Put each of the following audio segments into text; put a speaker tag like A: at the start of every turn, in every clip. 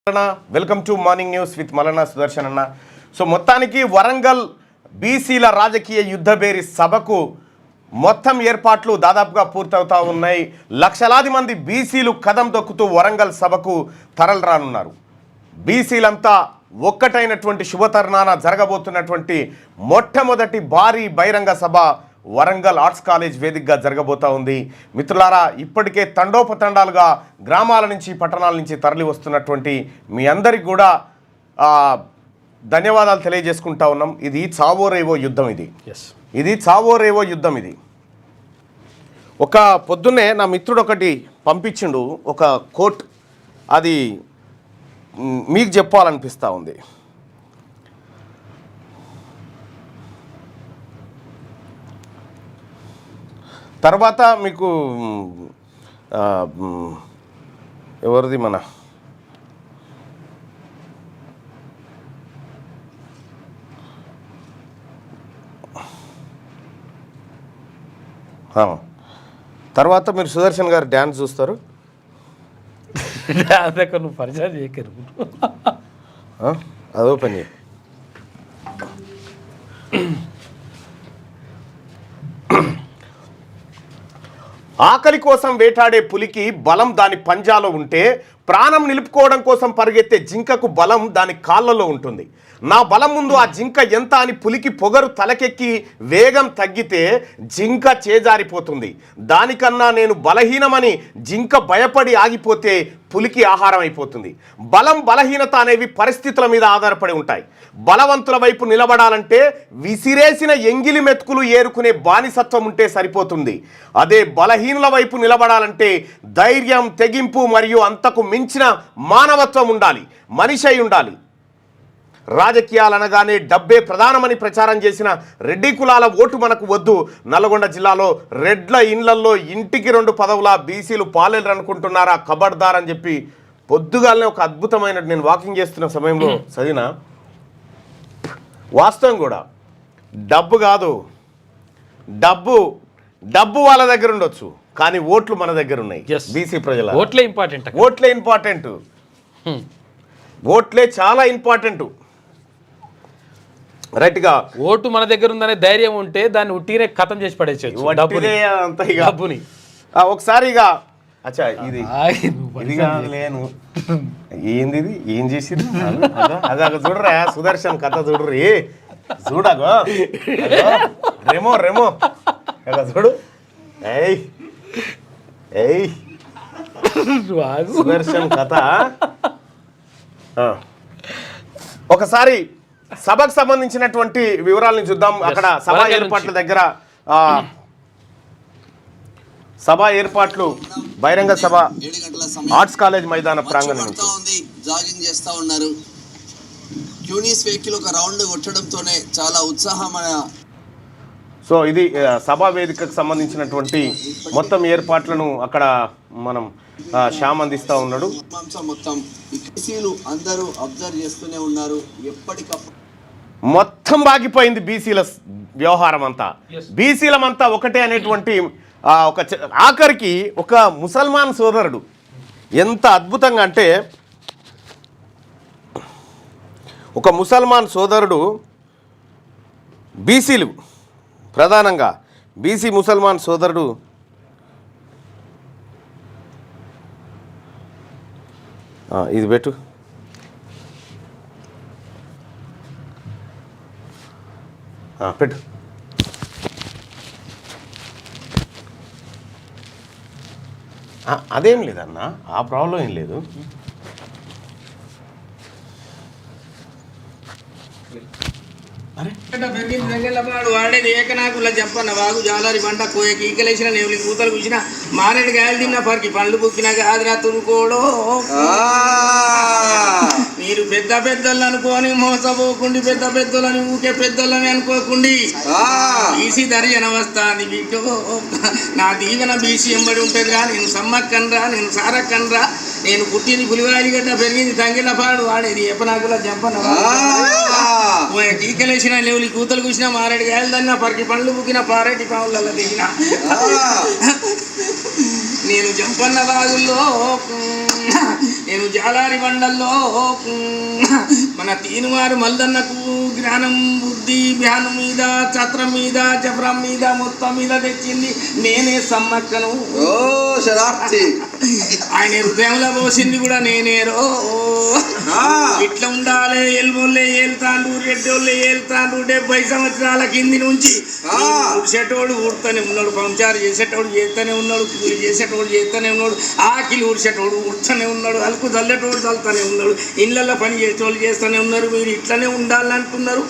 A: Welcome to morning news with Malana Sudarshan అన్న. So మొత్తానికి వరంగల్ బీసీల రాజకీయ యుద్ధబేరి సభకు మొత్తం ఏర్పాట్లు దాదాపుగా పూర్తవుతా ఉన్నాయి. లక్షలాది మంది బీసీలు కదం దొక్కుతూ వరంగల్ సభకు తరలిరానున్నారు. బీసీలంతా ఒక్కటైనటువంటి శుభతరుణాన జరగబోతున్నటువంటి మొట్టమొదటి భారీ బహిరంగ సభ వరంగల్ ఆర్ట్స్ కాలేజ్ వేదికగా జరగబోతా ఉంది. మిత్రులారా, ఇప్పటికే తండోపతండాలుగా గ్రామాల నుంచి పట్టణాల నుంచి తరలి వస్తున్నటువంటి మీ అందరికి కూడా ధన్యవాదాలు తెలియజేసుకుంటా ఉన్నాం. ఇది చావోరేవో యుద్ధం. ఇది చావోరేవో యుద్ధం. ఇది ఒక పొద్దున్నే నా మిత్రుడు ఒకటి పంపించిండు, ఒక కోట్, అది మీకు చెప్పాలనిపిస్తూ ఉంది. తర్వాత మీకు ఎవరిది మన తర్వాత మీరు సుదర్శన్ గారు డ్యాన్స్ చూస్తారు.
B: నువ్వు పరిచయం చేయకరు,
A: అదో పని. ఆకలి కోసం వేటాడే పులికి బలం దాని పంజాలో ఉంటే, ప్రాణం నిలుపుకోవడం కోసం పరిగెత్తే జింకకు బలం దాని కాళ్ళలో ఉంటుంది. నా బలం ముందు ఆ జింక ఎంత అని పులికి పొగరు తలకెక్కి వేగం తగ్గితే జింక చేజారిపోతుంది. దానికన్నా నేను బలహీనమని జింక భయపడి ఆగిపోతే పులికి ఆహారం అయిపోతుంది. బలం బలహీనత అనేవి పరిస్థితుల మీద ఆధారపడి ఉంటాయి. బలవంతుల వైపు నిలబడాలంటే విసిరేసిన ఎంగిలి మెతుకులు ఏరుకునే బానిసత్వం ఉంటే సరిపోతుంది. అదే బలహీనుల వైపు నిలబడాలంటే ధైర్యం, తెగింపు మరియు అంతకు మించిన మానవత్వం ఉండాలి, మనిషి అయి ఉండాలి. రాజకీయాలు అనగానే డబ్బే ప్రధానమని ప్రచారం చేసిన రెడ్డి కులాల ఓటు మనకు వద్దు. నల్గొండ జిల్లాలో రెడ్ల ఇండ్లల్లో ఇంటికి 2 పదవుల బీసీలు పాలేరు అనుకుంటున్నారా, ఖబర్దార్ అని చెప్పి పొద్దుగాలనే ఒక అద్భుతమైన, నేను వాకింగ్ చేస్తున్న సమయంలో చదివిన వాస్తవం. కూడా డబ్బు కాదు, డబ్బు వాళ్ళ దగ్గర ఉండొచ్చు, కానీ ఓట్లు మన దగ్గర ఉన్నాయి. బీసీ ప్రజల
B: ఓట్లే
A: ఇంపార్టెంట్. ఓట్లే చాలా ఇంపార్టెంట్. రైట్గా
B: ఓటు మన దగ్గర ఉందనే ధైర్యం ఉంటే దాన్ని ఉట్టినే ఖతం చేసి పడేయచ్చు డబ్బుని.
A: ఒకసారి ఇక అచ్చా ఇది లేను ఏంది, ఇది ఏం చేసిరు అదే చూడరా సుదర్శన్ కథ చూడరు, చూడగో రెమో చూడు. సుదర్శన్ కథ. ఒకసారి సభకు సంబంధించినటువంటి వివరాలను చూద్దాం. అక్కడ సభా ఏర్పాట్ల దగ్గర సభా ఏర్పాట్లు బహిరంగ సభ ఆర్ట్స్ కాలేజ్ మైదాన ప్రాంగణం నుంచి
C: జాగింగ్ చేస్తా ఉన్నారు. క్యూనీస్ వెహికల్ ఒక రౌండ్ కొట్టడంతోనే చాలా ఉత్సాహమైన.
A: సో ఇది సభా వేదికకు సంబంధించినటువంటి మొత్తం ఏర్పాట్లను అక్కడ మనం శ్యామ్ అందిస్తూ ఉన్నాడు.
C: మొత్తం అందరూ అబ్జర్వ్ చేస్తూనే ఉన్నారు. ఎప్పటికప్పుడు
A: మొత్తం బాగిపోయింది బీసీల వ్యవహారం అంతా. బీసీలమంతా ఒకటే అనేటువంటి ఒక ఆఖరికి ఒక ముసల్మాన్ సోదరుడు ఎంత అద్భుతంగా అంటే, ఒక ముసల్మాన్ సోదరుడు బీసీలు ప్రధానంగా బీసీ ముసల్మాన్ సోదరుడు ఇది పెట్టు. పెట్టు. అదేం లేదన్న, ఆ ప్రాబ్లం ఏం లేదు.
D: వాడేది ఏకనాకుల చెప్పన్న వాగు జాలారి పంట కోయకి ఈకలేసిన నేవులి కూతలు కూసిన మారేడు గాయలు తిన్న పరికి పండ్లు పుక్కిన గాదిరా తునుకోడో. మీరు పెద్దోళ్ళు అనుకోని మోసపోకుండి, పెద్దోళ్ళని ఊకే పెద్దోళ్ళని అనుకోకుండి. బీసీ దర్జన వస్తాంది బిడ్డో, నా దీవెన బీసీ ఎంబడి ఉంటుంది రా. నేను సమ్మక్కనరా, నేను సారక్కనరా, నేను పుట్టింది పులివారి గడ్డ, పెరిగింది తంగిలపాడు. వాడేది ఏపనాకుల చెప్పన్న ఈకలేసిన లేవులి కూతలు కూసిన మారేడు గాయలు తన్నా పరికి పండ్లు పుక్కిన పారేటి పావులలో దిగిన. నేను జంపన్న వాగుల్లో నేను జాలారి బండల్లో మన తీనువారు మల్లన్నకు జ్ఞానం బుద్ధి జ్ఞానం మీద ఛత్రం మీద జబ్రం మీద మొత్తం మీద తెచ్చింది నేనే సమ్మక్కను.
C: ఓ శరార్థి
D: ఆయన హృదయంలో పోసింది కూడా నేనేరో. ఇట్లా ఉండాలి. ఎల్బోళ్ళే ఏళ్తాండు, రెడ్డోళ్ళే ఏళ్తాండు. 70 సంవత్సరాల కింది నుంచి ఊడ్చేటోడు ఊడుతూనే ఉన్నాడు, పంచారు చేసేటోడు చేస్తూనే ఉన్నాడు, కూలి చేసేటోడు చేస్తూనే ఉన్నాడు, ఆకిలి ఊడ్చేటోడు ఊడుతూనే ఉన్నాడు, అలుకు చల్లేటోడు చల్లుతూనే ఉన్నాడు, ఇళ్ళల్లో పని చేసేటోళ్ళు చేస్తూనే ఉన్నారు. మీరు ఇట్లనే ఉండాలంటున్నారు.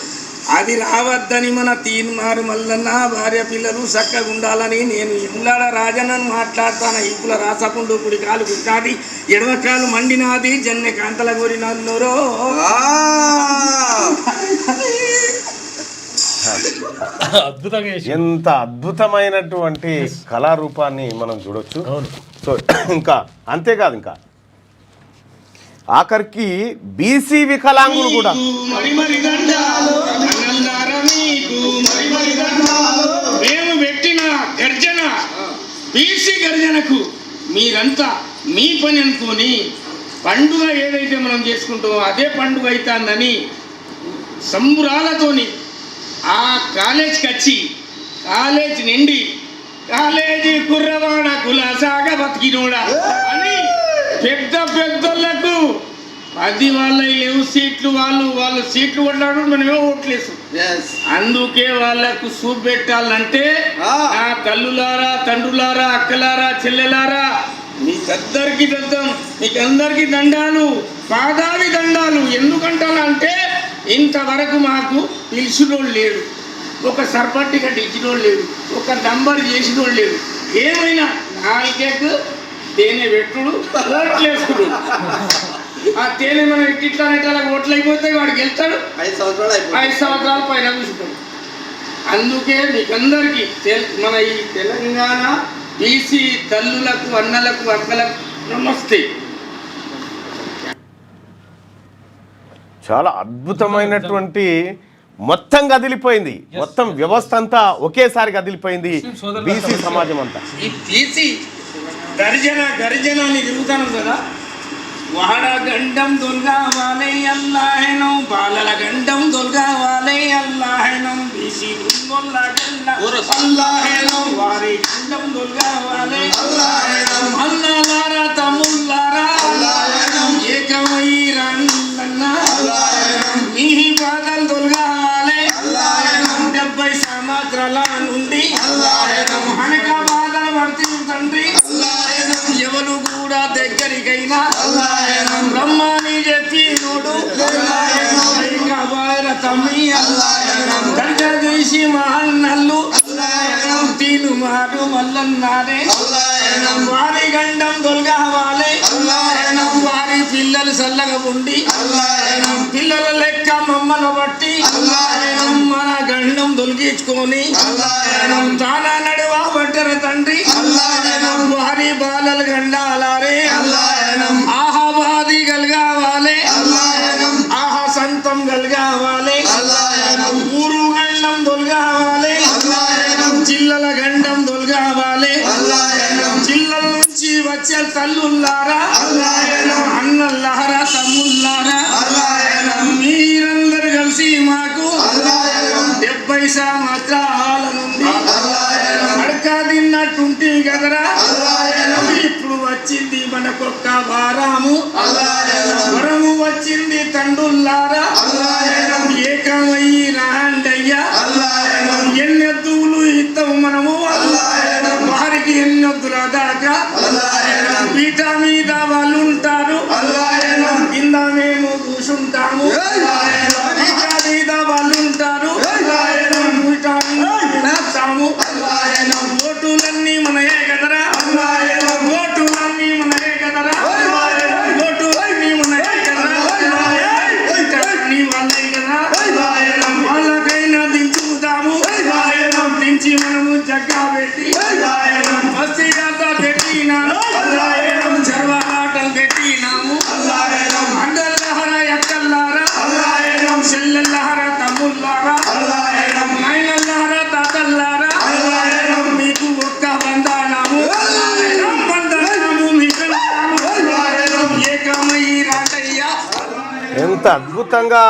D: అది రావద్దని మన తీన్మారు మల్లన్న భార్య పిల్లలు చక్కగా ఉండాలని నేను ఎమ్లాడ రాజన్నను మాట్లాడతాను. ఇప్పుల రాసకుండు కుడి కాలు గుట్టాది, ఎడమ కాలు మండినాది, జన్నె కాంతల కోరినోరో.
A: ఎంత అద్భుతమైనటువంటి కళారూపాన్ని మనం చూడొచ్చు. సో ఇంకా అంతేకాదు, ఇంకా ఆఖరికి బీసీ వికలాంగులు కూడా
D: మేము పెట్టిన గర్జన బీసీ గర్జనకు మీరంతా మీ పని అనుకొని పండుగ ఏదైతే మనం చేసుకుంటామో అదే పండుగ అవుతుందని సంబురాలతోని ఆ కాలేజ్కి వచ్చి కాలేజ్ నిండి కాలేజీ కుర్రవాడ కులాసాగా బతికినోడా అని పెద్ద పెద్దోళ్ళకు 10 వాళ్ళ లేవు సీట్లు, వాళ్ళు సీట్లు కొట్లాడు, మనమేమో ఓట్లేసు. అందుకే వాళ్ళకు చూపెట్టాలంటే నా తల్లులారా, తండ్రులారా, అక్కలారా, చెల్లెలారా, మీకందరికీ దండం, మీకందరికీ దండాలు, పాదావి దండాలు. ఎందుకంటానంటే ఇంతవరకు మాకు పిలిచినోళ్ళు లేడు, ఒక సర్పంటిగా ఇచ్చినోళ్ళు లేడు, ఒక నంబర్ చేసినోళ్ళు లేడు. ఏమైనా నాలుగేకు తేనె పెట్టుడు, ఓట్లేసుకుడు. ఆ తేనె మనం ఇట్లా ఓట్లు అయిపోతే వాడికి వెళ్తాడు, 5 సంవత్సరాల పైన కూర్చుంటాడు. అందుకే మీకందరికీ మన ఈ తెలంగాణ బీసీ తల్లులకు, అన్నలకు, అక్కలకు నమస్తే.
A: చాలా అద్భుతమైనటువంటి మొత్తం కదిలిపోయింది, మొత్తం వ్యవస్థ అంతా ఒకేసారి కదిలిపోయింది, బీసీ సమాజం అంతా.
D: ఈ బీసీ గర్జన అని తిరుగుతాను కదా. వాడ గండం దొల్గావాలే అల్లాహెనం, బాలల గండం దొల్గావాలే అల్లాహెనం, బీసీ అల్లాహెనం, వారి గండం దొల్గావాలే అల్లాహెనం, అన్నలారా తమ్ముళ్ళారా అల్లాహెనం, ఏకమై రండన్నా అల్లాహెనం, మీ బాధలు దొల్గావాలే అల్లాహెనం, 70 సంవత్సరాల నుండి అల్లాహెనం, అనక బాధలు పడుతుంది తండ్రి అల్లాహెనం, ఎవరు కూడా దగ్గరికైనా అల్లాహెనం, బ్రహ్మాని చెప్పి నోడు అల్లాహెనం, తమ్మి అల్లాహెనం, గర్జీసి మహన్నల్లు అల్లాహెనం, తీను మారు మల్లన్నారే అల్లాహెనం, వారి గండం దొల్గావాలే అల్లాహెనం, వారి పిల్లలు చల్లగా ఉండి అల్లాహెనం, పిల్లల లెక్క మమ్మల్ని బట్టి అల్లాహెనం, మన గండం దొలిగించుకొని అల్లాహెనం, తానా నడువా బట్టర తండ్రి అల్లాహెనం, వారి బాలలు గండాలారే అల్లాహెనం, ఆహాబాది గల్గావాలే అల్లాహెనం, ఆహా సంతం గల్గావాలే అల్లాహెనం, ఊరు గండం దొల్గావాలే అల్లాహెనం, జిల్లల గండం దొల్గావాలే అల్లాహెనం, జిల్లల నుంచి వచ్చే తల్లుల్లారా అల్లాహెనం, అన్నల్లారా, తమ్ముళ్ళారా అల్లాహెనం, మీరందరూ కలిసి మాకు అల్లాహెనం 70 సంవత్సరాల నుండి అల్లాహెనం అడక తిన్నట్టుంటే కదరా అల్లాహెనం, ఇప్పుడు వచ్చింది మనకొక్క వారము అల్లాహెనం, వరము వచ్చింది తండ్రుల్లారా అల్లాహెనం, ఏకమై రాండయ్యా అల్లాహెనం, ఎన్నెద్దులు ఇస్తాం మనము అల్లాహెనం, వారికి ఎన్నెద్దుల దాకా అల్లాహెనం, పీట మీద వాళ్ళు ఉంటారు అల్లాహెనం, కింద మేము కూర్చుంటాము అల్లాహెనం, పీట మీద వాళ్ళు ఉంటారు అల్లాహెనం, పీట చేస్తాము అల్లాహెనం, ఓటులన్నీ మనయే కదరా అల్లాహెనం, ఓటులన్నీ మనయే కదరా అల్లాహెనం, ఓటులన్నీ మనయే కదరా అల్లాహెనం, వాళ్ళే కదా అల్లాహెనం, వాళ్ళకైనా దించుతాము అల్లాహెనం, దించి మనము జగ్గా పెట్టి అల్లాహెనం, మస్తీదాత పెట్టినాము అల్లాహెనం, జర్వాటలు పెట్టినాము అల్లాహెనం, అందల్లారా ఎక్కల్లారా అల్లాహెనం, చెల్లెల్లారా తమ్ముళ్ళారా అల్లాహెనం, నాయనల్లారా తాతల్లారా అల్లాహెనం, మీకు ఒక్క బంధానాము అల్లాహెనం, బంధానాము మీకు అల్లాహెనం, ఏకమై
A: ఎంత అద్భుతంగా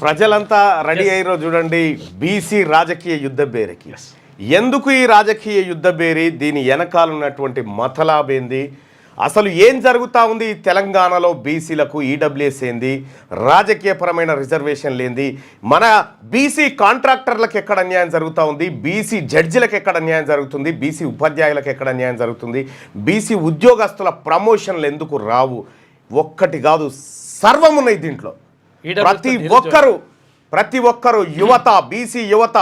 A: ప్రజలంతా రెడీ అయ్యారో చూడండి. బీసీ రాజకీయ యుద్ధ బేరికి ఎందుకు ఈ రాజకీయ యుద్ధ బేరి, దీని వెనకాల ఉన్నటువంటి మతలాబేంది, అసలు ఏం జరుగుతూ ఉంది తెలంగాణలో, బీసీలకు ఈడబ్ల్యూఎస్ ఏంది, రాజకీయపరమైన రిజర్వేషన్లు ఏంది, మన బీసీ కాంట్రాక్టర్లకు ఎక్కడ అన్యాయం జరుగుతూ ఉంది, బీసీ జడ్జిలకు ఎక్కడ అన్యాయం జరుగుతుంది, బీసీ ఉపాధ్యాయులకు ఎక్కడ అన్యాయం జరుగుతుంది, బీసీ ఉద్యోగస్తుల ప్రమోషన్లు ఎందుకు రావు, ఒక్కటి కాదు సర్వం ఉన్నాయి దీంట్లో. ప్రతి ఒక్కరు యువత, బీసీ యువత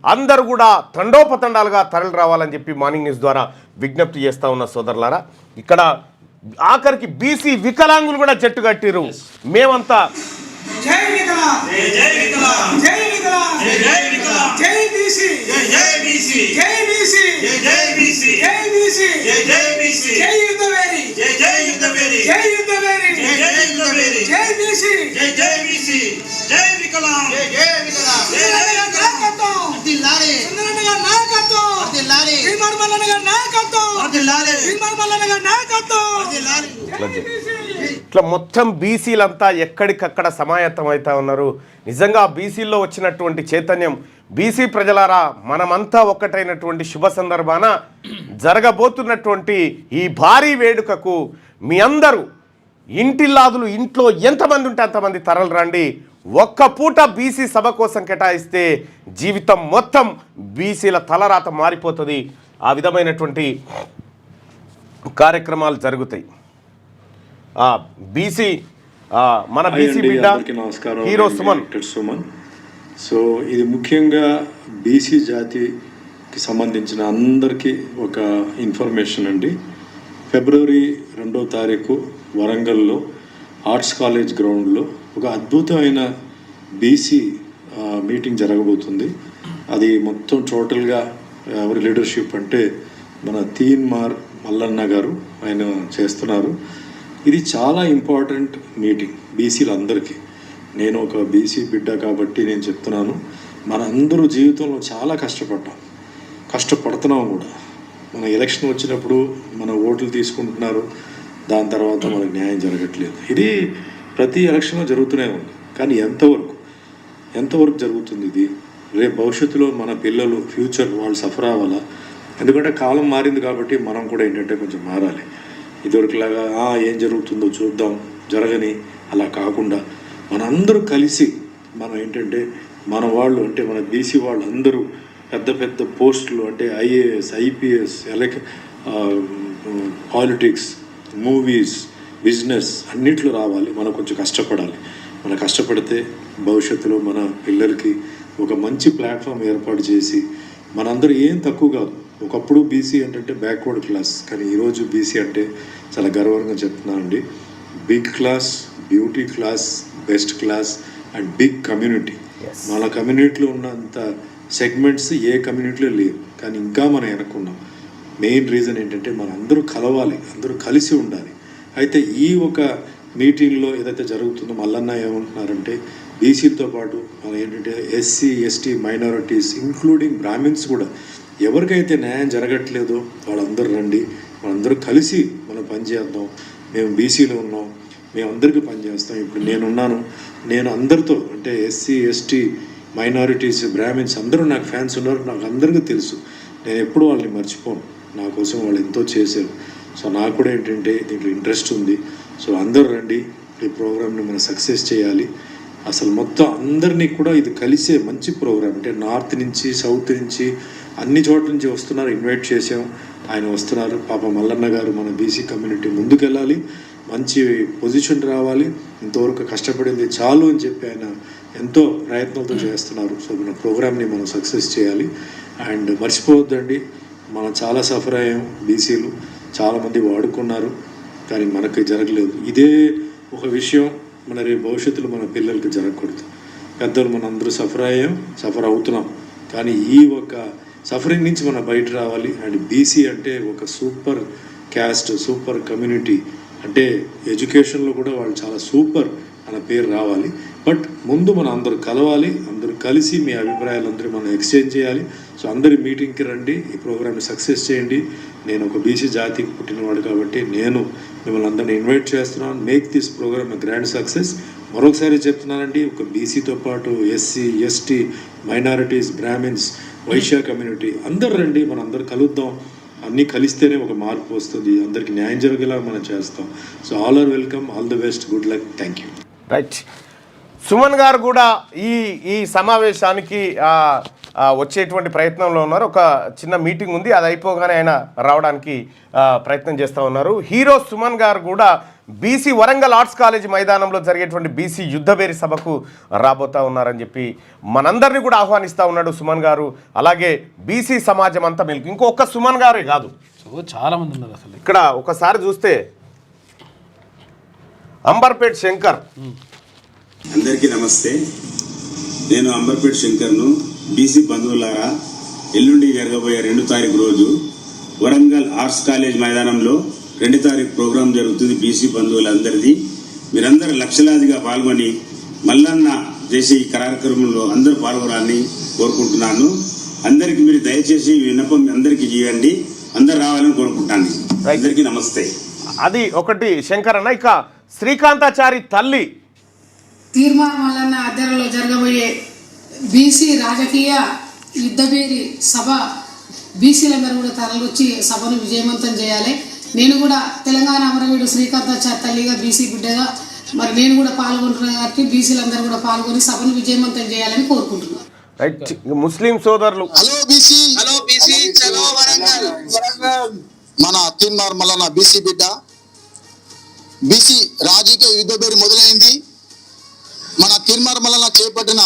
A: అందరూ కూడా తండోపతండాలుగా తరలి రావాలని చెప్పి మార్నింగ్ న్యూస్ ద్వారా విజ్ఞప్తి చేస్తూ ఉన్న సోదరులారా. ఇక్కడ ఆఖరికి బీసీ వికలాంగులు కూడా జట్టు కట్టిరు. మేమంతా ఇట్లా మొత్తం బీసీలంతా ఎక్కడికక్కడ సమాయత్తం అవుతా ఉన్నారు. నిజంగా బీసీల్లో వచ్చినటువంటి చైతన్యం, బీసీ ప్రజలారా మనమంతా ఒక్కటైనటువంటి శుభ సందర్భాన జరగబోతున్నటువంటి ఈ భారీ వేడుకకు మీ అందరూ ఇంటిల్లాదులు ఇంట్లో ఎంతమంది ఉంటే అంతమంది తరలి రండి. ఒక్క పూట బీసీ సభ కోసం కేటాయిస్తే జీవితం మొత్తం బీసీల తలరాత మారిపోతుంది. ఆ విధమైనటువంటి కార్యక్రమాలు జరుగుతాయి. బీసీ మన బీసీ బిడ్డ హీరో సుమన్.
E: సో ఇది ముఖ్యంగా బీసీ జాతికి సంబంధించిన అందరికీ ఒక ఇన్ఫర్మేషన్ అండి. ఫిబ్రవరి 2వ తారీఖు వరంగల్లో ఆర్ట్స్ కాలేజ్ గ్రౌండ్లో ఒక అద్భుతమైన బీసీ మీటింగ్ జరగబోతుంది. అది మొత్తం టోటల్గా ఎవరి లీడర్షిప్ అంటే మన తీన్మార్ మల్లన్న గారు ఆయన చేస్తున్నారు. ఇది చాలా ఇంపార్టెంట్ మీటింగ్ బీసీలందరికీ. నేను ఒక బీసీ బిడ్డ కాబట్టి నేను చెప్తున్నాను, మనందరూ జీవితంలో చాలా కష్టపడుతున్నాం కూడా. మన ఎలక్షన్ వచ్చినప్పుడు మన ఓట్లు తీసుకుంటున్నారు, దాని తర్వాత మనకు న్యాయం జరగట్లేదు. ఇది ప్రతి ఎలక్షన్లో జరుగుతూనే ఉంది. కానీ ఎంతవరకు జరుగుతుంది ఇది? రేపు భవిష్యత్తులో మన పిల్లలు ఫ్యూచర్ వాళ్ళు సఫర్ అవ్వాలా? ఎందుకంటే కాలం మారింది కాబట్టి మనం కూడా ఏంటంటే కొంచెం మారాలి. ఇదివరకులాగా ఏం జరుగుతుందో చూద్దాం జరగని అలా కాకుండా మనందరూ కలిసి మనం ఏంటంటే మన వాళ్ళు అంటే మన బీసీ వాళ్ళు అందరూ పెద్ద పోస్టులు అంటే IAS, IPS, politics, movies, business అన్నిట్లో రావాలి. మనం కొంచెం కష్టపడాలి. మనం కష్టపడితే భవిష్యత్తులో మన పిల్లలకి ఒక మంచి ప్లాట్ఫామ్ ఏర్పాటు చేసి మనందరూ ఏం తక్కువ కాదు. ఒకప్పుడు బీసీ అంటే బ్యాక్వర్డ్ క్లాస్, కానీ ఈరోజు బీసీ అంటే చాలా గర్వంగా చెప్తున్నానండి. Big class, beauty class, best class and big community. మన కమ్యూనిటీలో ఉన్నంత సెగ్మెంట్స్ ఏ కమ్యూనిటీలో లేవు, కానీ ఇంకా మనం వెనక్కున్నాం. మెయిన్ రీజన్ ఏంటంటే మనం అందరూ కలవాలి, అందరూ కలిసి ఉండాలి. అయితే ఈ ఒక మీటింగ్లో ఏదైతే జరుగుతుందో మల్లన్న ఏమంటున్నారంటే బీసీలతో పాటు మనం ఏంటంటే SC, ST, minorities including Brahmins కూడా ఎవరికైతే న్యాయం జరగట్లేదో వాళ్ళందరూ రండి, మనందరూ కలిసి మనం పనిచేద్దాం. మేము బీసీలో ఉన్నాం, మేము అందరికీ పనిచేస్తాం. ఇప్పుడు నేను అందరితో అంటే ఎస్సీ, ఎస్టీ, మైనారిటీస్, బ్రాహ్మిన్స్ అందరూ నాకు ఫ్యాన్స్ ఉన్నారు. నాకు అందరికీ తెలుసు. నేను ఎప్పుడు వాళ్ళని మర్చిపోను. నా కోసం వాళ్ళు ఎంతో చేశారు. సో నాకు కూడా ఏంటంటే దీంట్లో ఇంట్రెస్ట్ ఉంది. సో అందరూ రండి, ఈ ప్రోగ్రామ్ని మనం సక్సెస్ చేయాలి. అసలు మొత్తం అందరినీ కూడా ఇది కలిసే మంచి ప్రోగ్రామ్. అంటే నార్త్ నుంచి, సౌత్ నుంచి, అన్ని చోట్ల నుంచి వస్తున్నారు. ఇన్వైట్ చేసాం, ఆయన వస్తున్నారు. పాప మల్లన్న గారు మన బీసీ కమ్యూనిటీ ముందుకెళ్ళాలి, మంచి పొజిషన్ రావాలి. ఇంతవరకు కష్టపడింది చాలు అని చెప్పి ఆయన ఎంతో ప్రయత్నాలతో చేస్తున్నారు. సో మన ప్రోగ్రామ్ని మనం సక్సెస్ చేయాలి. అండ్ మర్చిపోవద్దండి, మనం చాలా సఫర్ అయ్యాం. బీసీలు చాలామంది వాడుకున్నారు, కానీ మనకి జరగలేదు. ఇదే ఒక విషయం మన రేపు భవిష్యత్తులో మన పిల్లలకి జరగకూడదు. పెద్దలు మనం అందరూ సఫర్ అవుతున్నాం, కానీ ఈ ఒక సఫరింగ్ నుంచి మనం బయట రావాలి. అండ్ బీసీ అంటే ఒక సూపర్ క్యాస్ట్, సూపర్ కమ్యూనిటీ. అంటే ఎడ్యుకేషన్లో కూడా వాళ్ళు చాలా సూపర్ అన్న పేరు రావాలి. బట్ ముందు మనం అందరూ కలవాలి, అందరూ కలిసి మీ అభిప్రాయాలు అందరూ మనం ఎక్స్చేంజ్ చేయాలి. సో అందరి మీటింగ్కి రండి, ఈ ప్రోగ్రామ్ని సక్సెస్ చేయండి. నేను ఒక బీసీ జాతికి పుట్టినవాడు కాబట్టి నేను మిమ్మల్ని అందరినీ ఇన్వైట్ చేస్తున్నాను. Make this program grand success. మరొకసారి చెప్తున్నానండి, ఒక బీసీతో పాటు SC, ST, minorities, Brahmins, Vaishya community అందరు రండి, మనం అందరు కలుద్దాం. అన్నీ కలిస్తేనే ఒక మార్పు వస్తుంది, అందరికి న్యాయం జరిగేలా మనం చేస్తాం. So all are welcome, all the best, good luck, thank you.
A: Right. Suman గారు కూడా ఈ సమావేశానికి వచ్చేటువంటి ప్రయత్నంలో ఉన్నారు. ఒక చిన్న మీటింగ్ ఉంది, అది అయిపోగానే ఆయన రావడానికి ప్రయత్నం చేస్తూ ఉన్నారు. హీరో సుమన్ గారు కూడా బీసీ వరంగల్ ఆర్ట్స్ కాలేజ్ మైదానంలో జరిగేటువంటి బీసీ యుద్ధబేరి సభకు రాబోతా ఉన్నారని చెప్పి మనందరినీ కూడా ఆహ్వానిస్తూ ఉన్నాడు సుమన్ గారు. అలాగే బీసీ సమాజం అంతా మెలుగు. ఇంకొక సుమన్ గారే కాదు,
B: చాలా మంది ఉన్నారు. అసలు
A: ఇక్కడ ఒకసారి చూస్తే అంబర్పేట్ శంకర్.
F: అందరికీ నమస్తే. నేను అంబర్పేట్ శంకర్ను. బీసీ బంధువులారా, ఎల్లుండి జరగబోయే 2 తారీఖు రోజు వరంగల్ ఆర్ట్స్ కాలేజ్ మైదానంలో 2 తారీఖు ప్రోగ్రాం జరుగుతుంది. బీసీ బంధువులందరిది. మీరందరూ లక్షలాదిగా పాల్గొని మల్లన్న చేసే ఈ కార్యక్రమంలో అందరూ పాల్గొనాలని కోరుకుంటున్నాను. అందరికీ మీరు దయచేసి విన్నపం అందరికీ చేయండి, అందరు రావాలని కోరుకుంటాను. అందరికీ నమస్తే.
A: అది ఒకటి శంకర్ అన్న. ఇక శ్రీకాంతాచారి తల్లి
G: తీర్మార్ మల్లన్న ఆధ్వర్యంలో జరగబోయే బీసీ రాజకీయ యుద్ధబేరి సభ బీసీలందరూ కూడా తరలివచ్చి సభను విజయవంతం చేయాలి. నేను కూడా తెలంగాణ అమరవీడు శ్రీకాంతాచారి తల్లిగా బీసీ బిడ్డగా మరి నేను కూడా పాల్గొంటున్నాను కాబట్టి బీసీలందరూ కూడా పాల్గొని సభను విజయవంతం చేయాలని కోరుకుంటున్నాను.
A: రైట్. ముస్లిం సోదరులు,
H: హలో బీసీ చలో వరంగల్. మన తీర్మార్ మల్లన్న బీసీ బిడ్డ. బీసీ రాజకీయ యుద్ధబేరి మొదలైంది. మన తీర్మార్ మల్లన్న చేపట్టిన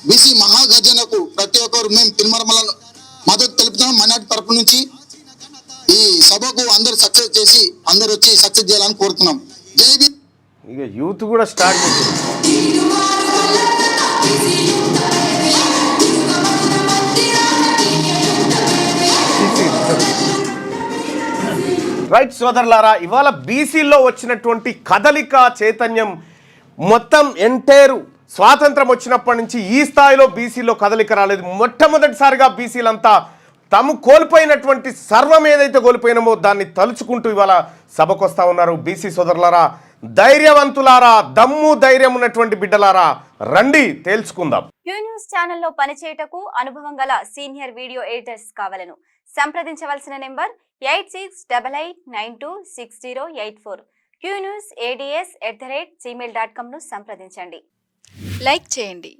H: బీసీ మహాగర్జనకు ప్రతి ఒక్కరు మేము తీర్మార్ మల్లన్న మద్దతు తెలుపుతున్నాం. మైనార్టీ తరపు నుంచి ఈ సభకు అందరు సక్సెస్ చేసి అందరు వచ్చి సక్సెస్ చేయాలని కోరుతున్నాం. జై బీ.
A: ఇక యూత్ కూడా స్టార్ట్ చేసింది. రైట్ సోదరులారా, ఇవాళ బీసీలో వచ్చినటువంటి కదలిక చైతన్యం మొత్తం ఎంటైర్ స్వాతంత్రం వచ్చినప్పటి నుంచి ఈ స్థాయిలో బీసీలో కదలిక రాలేదు. మొట్టమొదటిసారిగా బీసీలంతా తాము కోల్పోయినటువంటి సర్వం ఏదైతే కోల్పోయినామో దాన్ని తలుచుకుంటూ ఇవాళ సభకు వస్తూ ఉన్నారు. బీసీ సోదరులారా, ధైర్యవంతులారా, దమ్ము ధైర్యం ఉన్నటువంటి బిడ్డలారా, రండి తేల్చుకుందాం.
I: క్యూ న్యూస్ ఛానల్లో పనిచేయటకు అనుభవం గల సీనియర్ వీడియో ఎడిటర్స్ కావాలను సంప్రదించవలసిన నెంబర్ 8688926084. qnewsads@gmail.com ను సంప్రదించండి.
J: లైక్ చేయండి.